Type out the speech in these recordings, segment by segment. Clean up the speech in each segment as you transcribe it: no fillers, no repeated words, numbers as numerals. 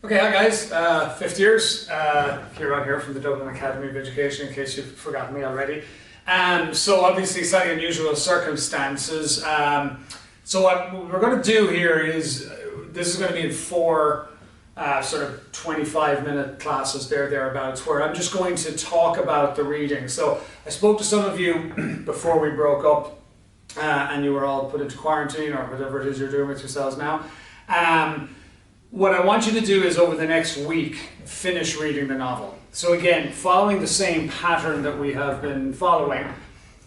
Okay, hi guys, fifth years, Ciaran here from the Dublin Academy of Education, in case you've forgotten me already. So obviously slightly unusual circumstances. So what we're going to do here is, this is going to be in four sort of 25-minute classes thereabouts, where I'm just going to talk about the reading. So I spoke to some of you before we broke up and you were all put into quarantine or whatever it is you're doing with yourselves now. What I want you to do is over the next week finish reading the novel. So again, following the same pattern that we have been following,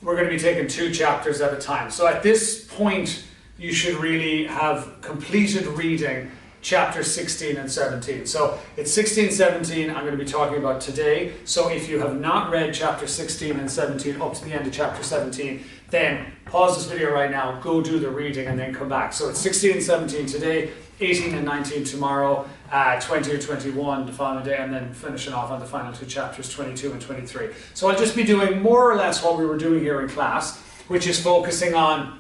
we're going to be taking 2 chapters at a time. So at this point you should really have completed reading chapters 16 and 17. So it's 16 and 17 I'm going to be talking about today. So if you have not read chapter 16 and 17 up to the end of chapter 17, then pause this video right now, go do the reading and then come back. So it's 16 and 17 today, 18 and 19 tomorrow, 20 or 21 the following day, and then finishing off on the final 2 chapters, 22 and 23. So I'll just be doing more or less what we were doing here in class, which is focusing on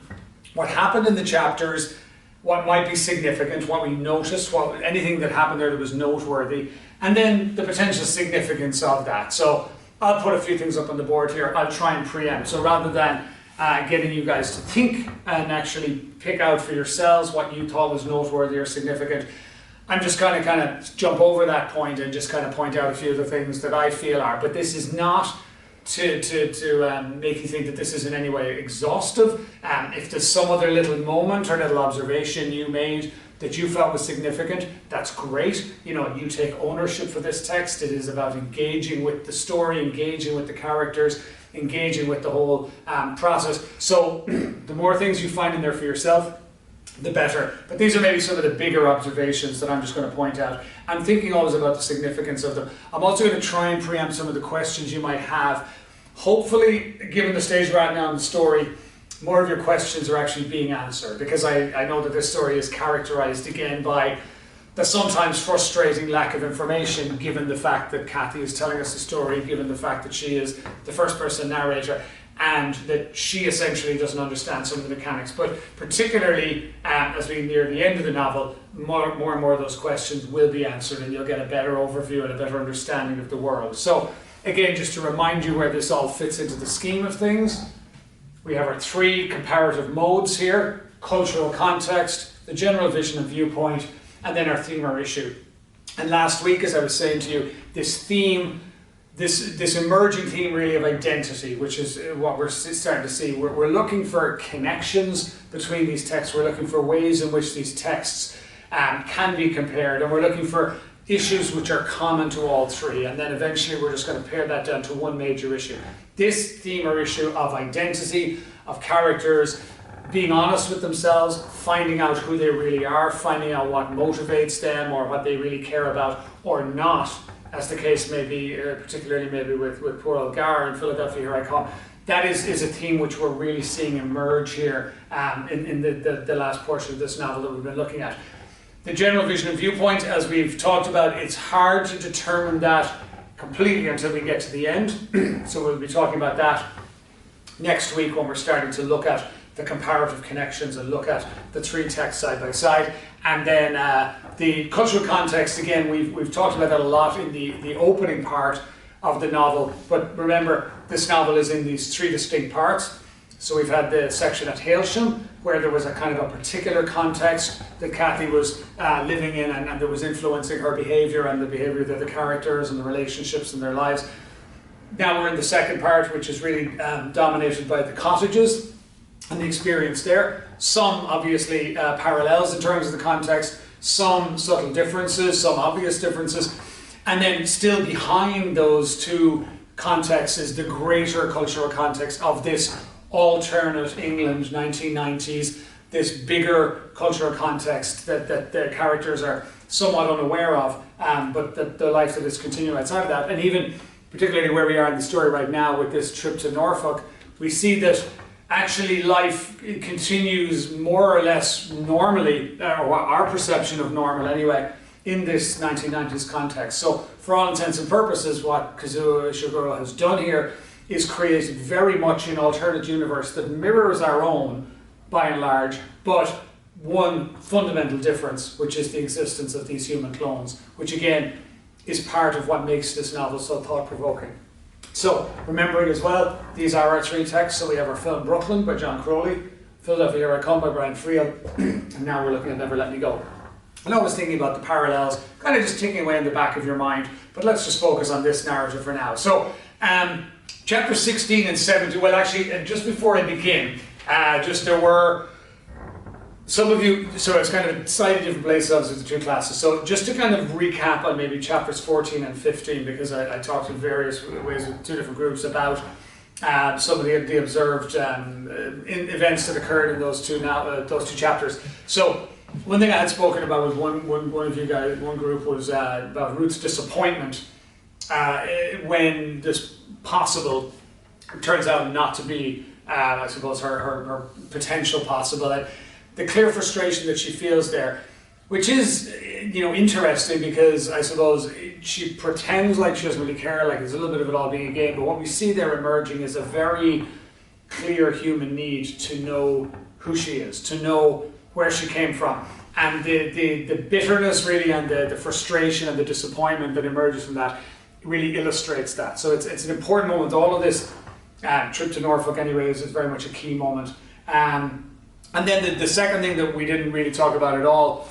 what happened in the chapters, what might be significant, what we noticed, anything that happened there that was noteworthy, and then the potential significance of that. So I'll put a few things up on the board here. I'll try and preempt. So rather than getting you guys to think and actually pick out for yourselves what you thought was noteworthy or significant, I'm just going to kind of jump over that point and just kind of point out a few of the things that I feel are. But this is not to make you think that this is in any way exhaustive. If there's some other little moment or little observation you made that you felt was significant, that's great. You know, you take ownership for this text. It is about engaging with the story, engaging with the characters, engaging with the whole process. So the more things you find in there for yourself, the better. But these are maybe some of the bigger observations that I'm just going to point out. I'm thinking always about the significance of them. I'm also going to try and preempt some of the questions you might have. Hopefully, given the stage we're at now in the story, more of your questions are actually being answered, because I know that this story is characterized again by the sometimes frustrating lack of information, given the fact that Kathy is telling us the story, given the fact that she is the first person narrator, and that she essentially doesn't understand some of the mechanics. But particularly as we near the end of the novel, more and more of those questions will be answered, and you'll get a better overview and a better understanding of the world. So again, just to remind you where this all fits into the scheme of things, we have our 3 comparative modes here: cultural context, the general vision and viewpoint, and then our theme or issue. And last week, as I was saying to you, this theme, this emerging theme really of identity, which is what we're starting to see. We're looking for connections between these texts. We're looking for ways in which these texts can be compared, and we're looking for issues which are common to all 3, and then eventually we're just going to pare that down to one major issue. This theme or issue of identity, of characters being honest with themselves, finding out who they really are, finding out what motivates them or what they really care about or not, as the case may be, particularly maybe with poor old Gar in Philadelphia, here I come. That is a theme which we're really seeing emerge here in the last portion of this novel that we've been looking at. The general vision and viewpoint, as we've talked about, it's hard to determine that completely until we get to the end. So we'll be talking about that next week when we're starting to look at the comparative connections and look at the 3 texts side by side. And then the cultural context, again, we've talked about that a lot in the opening part of the novel. But remember, this novel is in these 3 distinct parts. So we've had the section at Hailsham, where there was a kind of a particular context that Kathy was living in, and that was influencing her behaviour and the behaviour of the characters and the relationships in their lives. Now we're in the second part, which is really dominated by the cottages and the experience there. Some obviously parallels in terms of the context, some subtle differences, some obvious differences, and then still behind those 2 contexts is the greater cultural context of this alternate England 1990s, this bigger cultural context that the characters are somewhat unaware of, but the life that is continuing outside of that. And even particularly where we are in the story right now with this trip to Norfolk, we see that actually life continues more or less normally, or our perception of normal anyway, in this 1990s context. So for all intents and purposes, what Kazuo Ishiguro has done here is created very much an alternate universe that mirrors our own by and large, but one fundamental difference, which is the existence of these human clones, which again is part of what makes this novel so thought-provoking. So, remembering as well, these are our three texts. So we have our film Brooklyn by John Crowley, Philadelphia Here I Come by Brian Friel, and now we're looking at Never Let Me Go. And I was thinking about the parallels, kind of just ticking away in the back of your mind, but let's just focus on this narrative for now. So, chapter 16 and 17, well actually, just before I begin, there were some of you, so it's kind of slightly different places obviously the two classes. So just to kind of recap on maybe chapters 14 and 15, because I talked in various ways with two different groups about some of the observed events that occurred in those two chapters. So one thing I had spoken about with one of you guys, one group, was about Ruth's disappointment when this possible turns out not to be, I suppose, her potential possible. The clear frustration that she feels there, which is, interesting, because I suppose she pretends like she doesn't really care, like there's a little bit of it all being a game, but what we see there emerging is a very clear human need to know who she is, to know where she came from. And the bitterness really, and the frustration and the disappointment that emerges from that really illustrates that. So it's an important moment. All of this trip to Norfolk anyways is very much a key moment. And then the second thing that we didn't really talk about at all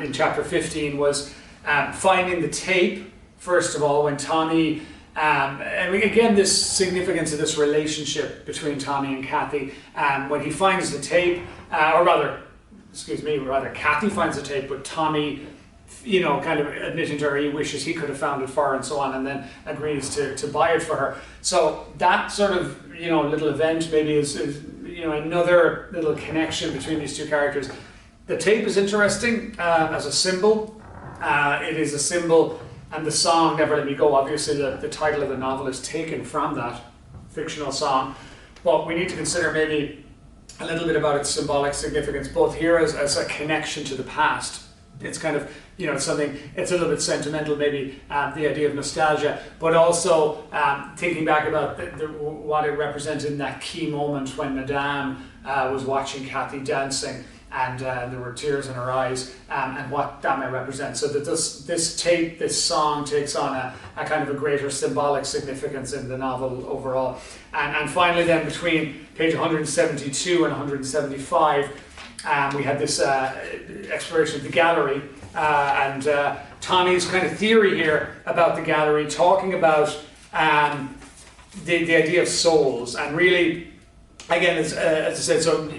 in chapter 15 was finding the tape, first of all, when Tommy, and again this significance of this relationship between Tommy and Kathy, when he finds the tape, Kathy finds the tape, but Tommy, kind of admitting to her he wishes he could have found it for her and so on, and then agrees to buy it for her. So that sort of, little event maybe is another little connection between these two characters. The tape is interesting as a symbol. It is a symbol, and the song Never Let Me Go, obviously the title of the novel is taken from that fictional song, but we need to consider maybe a little bit about its symbolic significance, both here as a connection to the past. It's kind of, something, it's a little bit sentimental, maybe the idea of nostalgia, but also thinking back about what it represented in that key moment when Madame was watching Kathy dancing, and there were tears in her eyes, and what that may represent. So that this song takes on a kind of a greater symbolic significance in the novel overall. And finally then, between page 172 and 175, we had this exploration of the gallery, and Tommy's kind of theory here about the gallery, talking about the idea of souls, and really, again, as I said, so,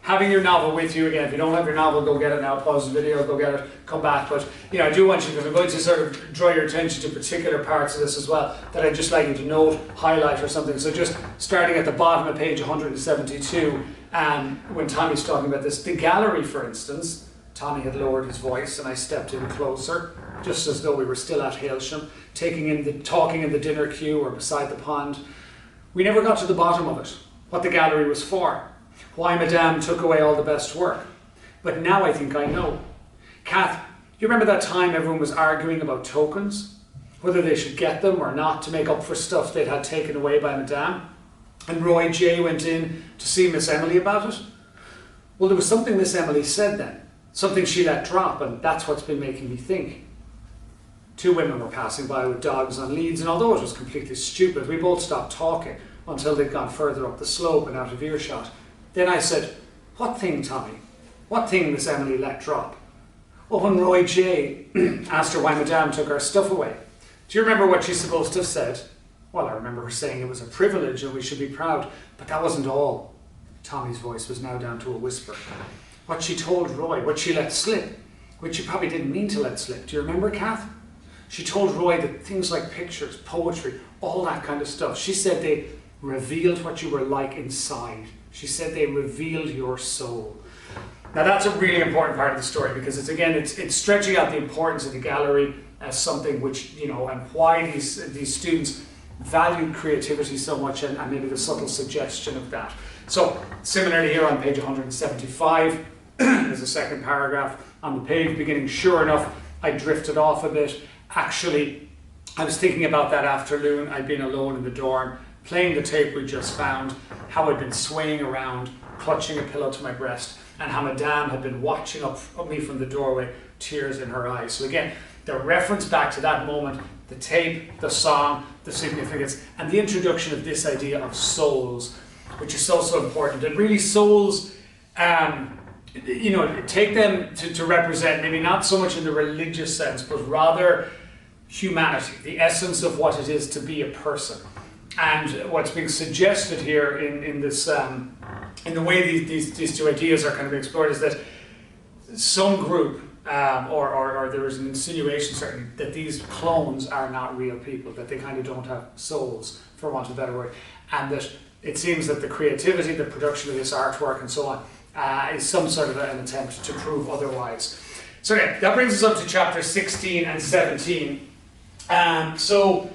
having your novel with you, again, if you don't have your novel, go get it now, pause the video, go get it, come back, but, I do want you, because I'm going to sort of draw your attention to particular parts of this as well, that I'd just like you to note, highlight or something. So just starting at the bottom of page 172, when Tommy's talking about this, the gallery, for instance, Tommy had lowered his voice and I stepped in closer, just as though we were still at Hailsham, talking in the dinner queue or beside the pond. We never got to the bottom of it, what the gallery was for, why Madame took away all the best work. But now I think I know. Kath, you remember that time everyone was arguing about tokens? Whether they should get them or not to make up for stuff they'd had taken away by Madame? And Roy J went in to see Miss Emily about it? Well, there was something Miss Emily said then, something she let drop, and that's what's been making me think. Two women were passing by with dogs on leads, and although it was completely stupid, we both stopped talking until they'd gone further up the slope and out of earshot. Then I said, "What thing, Tommy? What thing Miss Emily let drop?" Well, when Roy J asked her why Madame took our stuff away. Do you remember what she's supposed to have said? Well, I remember her saying it was a privilege and we should be proud, but that wasn't all. Tommy's voice was now down to a whisper. What she told Roy, what she let slip, which she probably didn't mean to let slip. Do you remember, Kath? She told Roy that things like pictures, poetry, all that kind of stuff, she said they revealed what you were like inside. She said they revealed your soul. Now that's a really important part of the story, because it's stretching out the importance of the gallery as something which, and why these students valued creativity so much, and maybe the subtle suggestion of that. So similarly here on page 175, there's a second paragraph on the page beginning, "Sure enough, I drifted off a bit. Actually, I was thinking about that afternoon. I'd been alone in the dorm, playing the tape we just found, how I'd been swaying around, clutching a pillow to my breast, and how Madame had been watching up me from the doorway, tears in her eyes. So again, the reference back to that moment, the tape, the song, the significance, and the introduction of this idea of souls, which is so, so important. And really souls, you know, take them to represent, maybe not so much in the religious sense, but rather humanity, the essence of what it is to be a person. And what's being suggested here in this, in the way these two ideas are kind of explored, is that some group, or there is an insinuation certainly, that these clones are not real people, that they kind of don't have souls, for want of a better word, and that it seems that the creativity, the production of this artwork and so on, is some sort of an attempt to prove otherwise. So yeah, that brings us up to chapter 16 and 17. So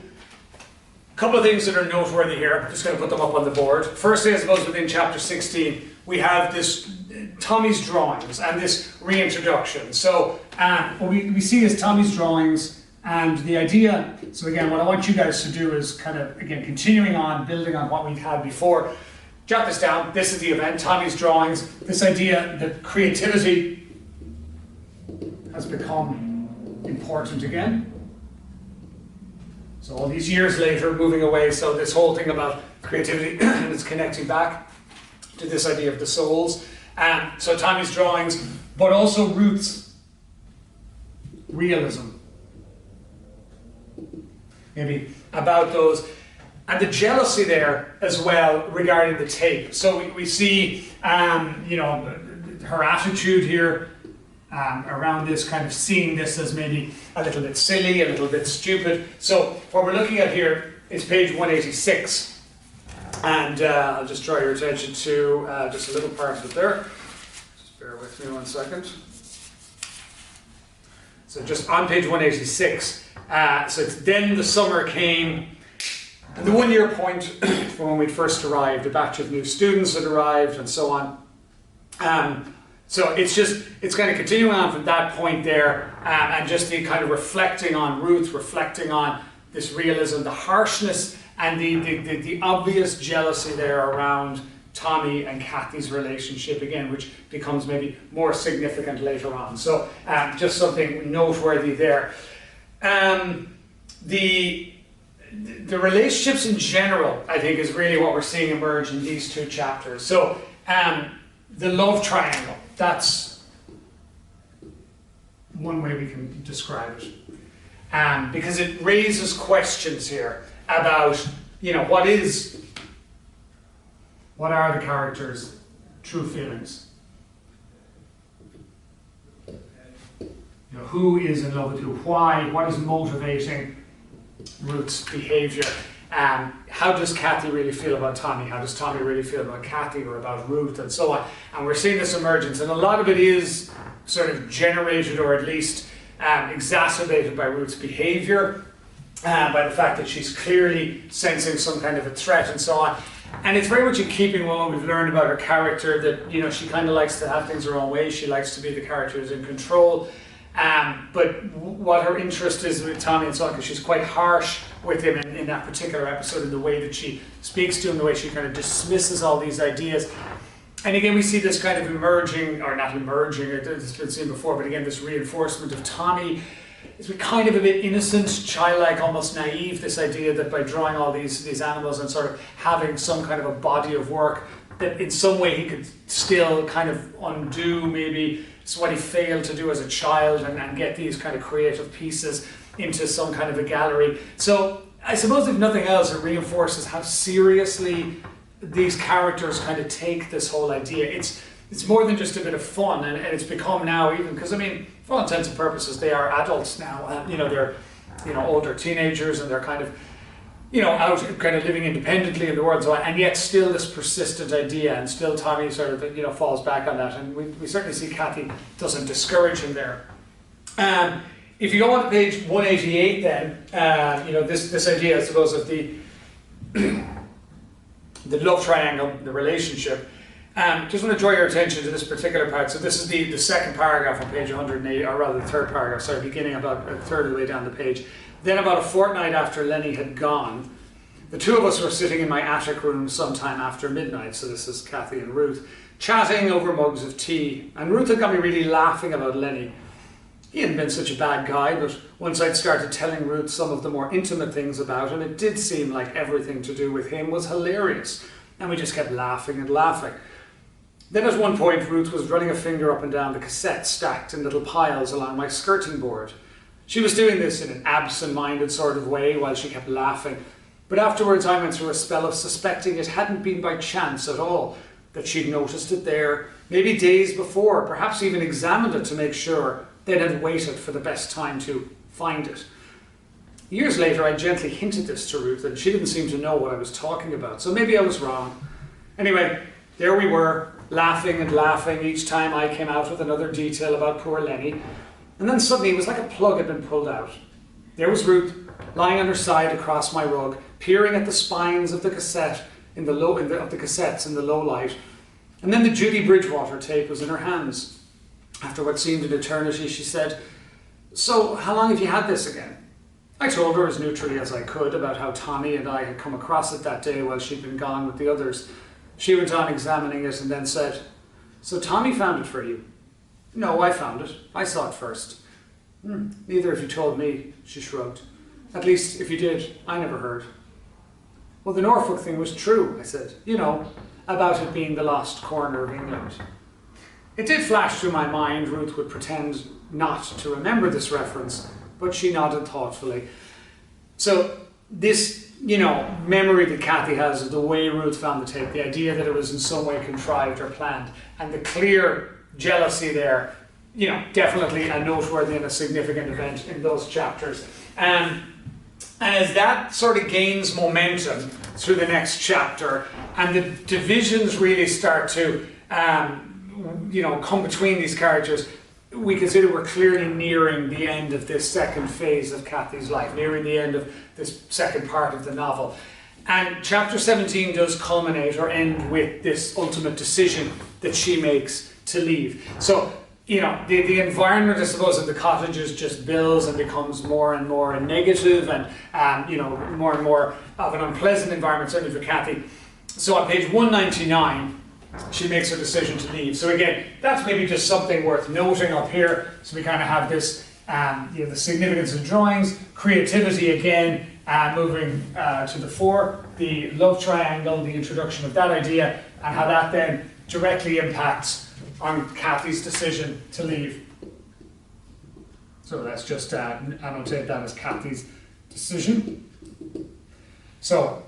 a couple of things that are noteworthy here. I'm just going to put them up on the board. Firstly, I suppose within chapter 16, we have this Tommy's drawings and this reintroduction. So what we see is Tommy's drawings, and the idea, so again, what I want you guys to do is kind of, again, continuing on, building on what we've had before. Jot this down. This is the event, Tommy's drawings. This idea that creativity has become important again. So all these years later, moving away, so this whole thing about creativity is connecting back to this idea of the souls. So Tommy's drawings, but also Ruth's realism. Maybe about those. And the jealousy there as well regarding the tape. So we see, you know, her attitude here around this, kind of seeing this as maybe a little bit silly, a little bit stupid. So what we're looking at here is page 186. And I'll just draw your attention to just a little part of it there. Just bear with me 1 second. So just on page 186. So it's then the summer came. And the 1 year point from when we'd first arrived, a batch of new students had arrived and so on. So it's kind of continuing on from that point there, and just the kind of reflecting on Ruth, reflecting on this realism, the harshness and the obvious jealousy there around Tommy and Kathy's relationship again, which becomes maybe more significant later on. So just something noteworthy there. The relationships in general, I think, is really what we're seeing emerge in these two chapters. So the love triangle, that's one way we can describe it. Because it raises questions here about, you know, what are the characters' true feelings? You know, who is in love with who? Why? What is motivating Ruth's behaviour? How does Kathy really feel about Tommy? How does Tommy really feel about Kathy or about Ruth, and so on? And we're seeing this emergence, and a lot of it is sort of generated, or at least exacerbated, by Ruth's behaviour, by the fact that she's clearly sensing some kind of a threat and so on. And it's very much in keeping with what we've learned about her character, that, you know, she kind of likes to have things her own way. She likes to be the character who's in control. But what her interest is with Tommy and so on, because she's quite harsh with him in that particular episode, in the way that she speaks to him, the way she kind of dismisses all these ideas. And again, we see this kind of emerging, or not emerging, it's been seen before, but again, this reinforcement of Tommy is kind of a bit innocent, childlike, almost naive, this idea that by drawing all these animals and sort of having some kind of a body of work, that in some way he could still kind of undo maybe it's what he failed to do as a child, and get these kind of creative pieces into some kind of a gallery. So I suppose if nothing else, it reinforces how seriously these characters kind of take this whole idea. It's more than just a bit of fun, and it's become now, even because, I mean, for all intents and purposes, they are adults now. You know, they're, you know, older teenagers, and they're kind of, you know, out kind of living independently in the world, so, and yet still this persistent idea, and still Tommy sort of, you know, falls back on that, and we certainly see Kathy doesn't discourage him there. If you go on to page 188 then, you know, this idea, I suppose, of the love triangle, the relationship, just want to draw your attention to this particular part. So this is the second paragraph on page 180, or rather the third paragraph, sorry, beginning about a third of the way down the page. Then about a fortnight after Lenny had gone, the two of us were sitting in my attic room sometime after midnight, so this is Kathy and Ruth, chatting over mugs of tea, and Ruth had got me really laughing about Lenny. He hadn't been such a bad guy, but once I'd started telling Ruth some of the more intimate things about him, it did seem like everything to do with him was hilarious, and we just kept laughing and laughing. Then at one point, Ruth was running a finger up and down the cassettes stacked in little piles along my skirting board. She was doing this in an absent-minded sort of way while she kept laughing, but afterwards I went through a spell of suspecting it hadn't been by chance at all, that she'd noticed it there, maybe days before, perhaps even examined it to make sure, then had waited for the best time to find it. Years later, I gently hinted this to Ruth, and she didn't seem to know what I was talking about, so maybe I was wrong. Anyway, there we were, laughing and laughing each time I came out with another detail about poor Lenny, and then suddenly it was like a plug had been pulled out. There was Ruth, lying on her side across my rug, peering at the spines of the cassettes in the low light, and then the Judy Bridgewater tape was in her hands. After what seemed an eternity, she said, "So, how long have you had this again?" I told her as neutrally as I could about how Tommy and I had come across it that day while she'd been gone with the others. She went on examining it and then said, "So Tommy found it for you?" "No, I found it. I saw it first." "Neither of you told me," she shrugged. "At least, if you did, I never heard." "Well, the Norfolk thing was true," I said. "You know, about it being the lost corner of England." It did flash through my mind Ruth would pretend not to remember this reference, but she nodded thoughtfully. So this, memory that Kathy has of the way Ruth found the tape, the idea that it was in some way contrived or planned, and the clear jealousy there, definitely a noteworthy and a significant event in those chapters. And as that sort of gains momentum through the next chapter, and the divisions really start to come between these characters, we consider we're clearly nearing the end of this second phase of Kathy's life, nearing the end of this second part of the novel. And chapter 17 does culminate or end with this ultimate decision that she makes to leave. So, the environment, I suppose, of the cottages just builds and becomes more and more negative and, more and more of an unpleasant environment, certainly for Kathy. So on page 199, she makes her decision to leave. So again, that's maybe just something worth noting up here. So we kind of have this, the significance of drawings, creativity again, moving to the fore, the love triangle, the introduction of that idea, and how that then directly impacts on Kathy's decision to leave. So let's just annotate that as Kathy's decision. So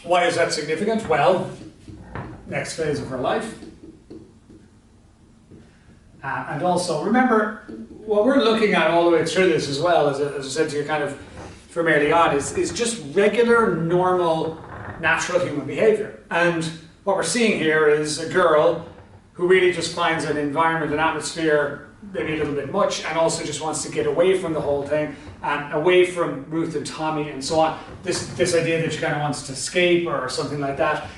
why is that significant? Well, next phase of her life. And also, remember, what we're looking at all the way through this as well, as I said to you kind of from early on, is just regular, normal, natural human behavior. And what we're seeing here is a girl who really just finds an environment, an atmosphere, maybe a little bit much, and also just wants to get away from the whole thing, and away from Ruth and Tommy and so on. This idea that she kind of wants to escape or something like that.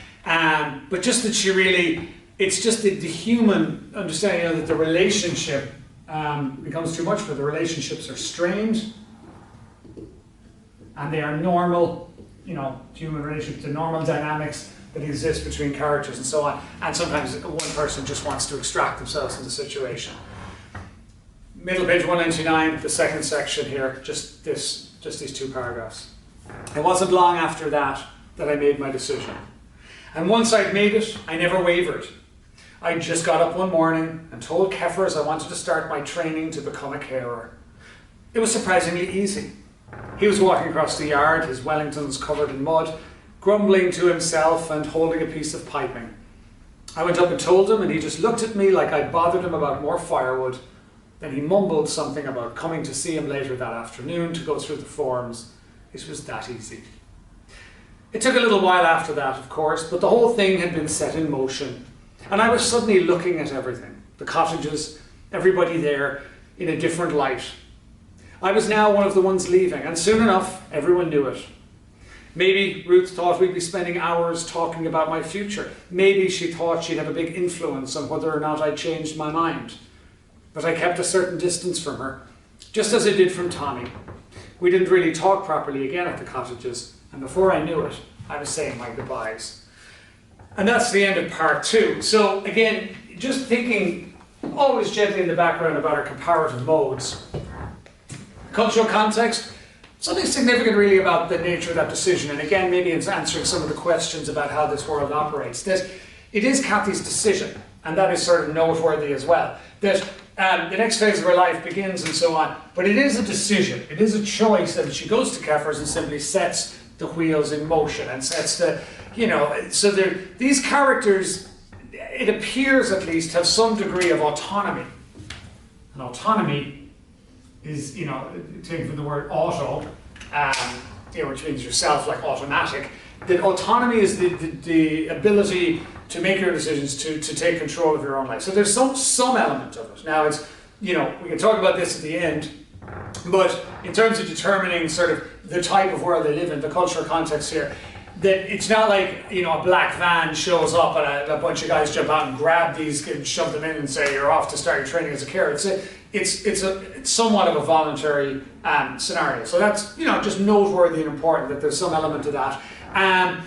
But just that she really, it's just the human understanding, that the relationship becomes too much for her. The relationships are strained, and they are normal, human relationships, the normal dynamics that exist between characters and so on. And sometimes one person just wants to extract themselves from the situation. Middle page 199, the second section here, just these two paragraphs. It wasn't long after that I made my decision. And once I'd made it, I never wavered. I just got up one morning and told Kefers I wanted to start my training to become a carer. It was surprisingly easy. He was walking across the yard, his Wellingtons covered in mud, grumbling to himself and holding a piece of piping. I went up and told him, and he just looked at me like I'd bothered him about more firewood. Then he mumbled something about coming to see him later that afternoon to go through the forms. It was that easy. It took a little while after that, of course, but the whole thing had been set in motion. And I was suddenly looking at everything, the cottages, everybody there, in a different light. I was now one of the ones leaving, and soon enough, everyone knew it. Maybe Ruth thought we'd be spending hours talking about my future. Maybe she thought she'd have a big influence on whether or not I changed my mind. But I kept a certain distance from her, just as I did from Tommy. We didn't really talk properly again at the cottages, and before I knew it, I was saying my goodbyes. And that's the end of part 2. So again, just thinking always gently in the background about our comparative modes. Cultural context, something significant really about the nature of that decision. And again, maybe it's answering some of the questions about how this world operates. That it is Kathy's decision, and that is sort of noteworthy as well. That the next phase of her life begins and so on, but it is a decision. It is a choice that she goes to Kephers and simply sets the wheels in motion and sets the, so these characters, it appears at least, have some degree of autonomy. And autonomy is, taken from the word auto, which means yourself, like automatic. That autonomy is the ability to make your decisions, to take control of your own life. So there's some element of it. Now it's, we can talk about this at the end, but in terms of determining sort of the type of world they live in, the cultural context here, that it's not like, a black van shows up and a bunch of guys jump out and grab these and shove them in and say you're off to start your training as a carer. It's somewhat of a voluntary scenario. So that's, just noteworthy and important that there's some element of that.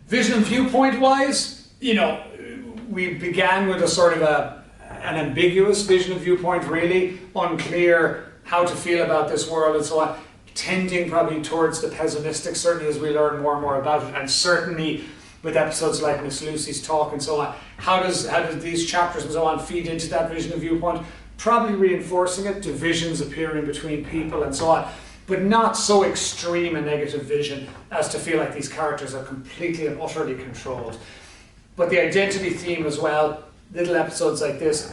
Vision and viewpoint wise, we began with a sort of an ambiguous vision and viewpoint, really unclear how to feel about this world and so on, tending probably towards the pessimistic, certainly as we learn more and more about it, and certainly with episodes like Miss Lucy's talk and so on. How does these chapters and so on feed into that vision and viewpoint? Probably reinforcing it, divisions appearing between people and so on, but not so extreme a negative vision as to feel like these characters are completely and utterly controlled. But the identity theme as well, little episodes like this,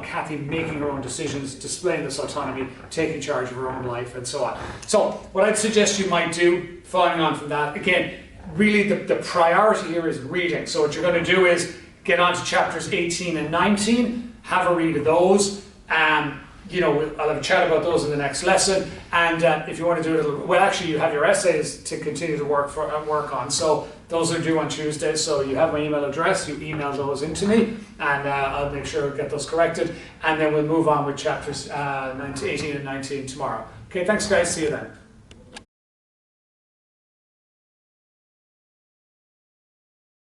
Kathy making her own decisions, displaying this autonomy, taking charge of her own life and so on. So what I'd suggest you might do, following on from that, again, really the priority here is reading. So what you're going to do is get on to chapters 18 and 19, have a read of those, I'll have a chat about those in the next lesson, and if you want to do it, actually you have your essays to continue to work on, so those are due on Tuesday, so you have my email address, you email those into me, and I'll make sure to get those corrected, and then we'll move on with chapters 18 and 19 tomorrow. Okay, thanks guys, see you then.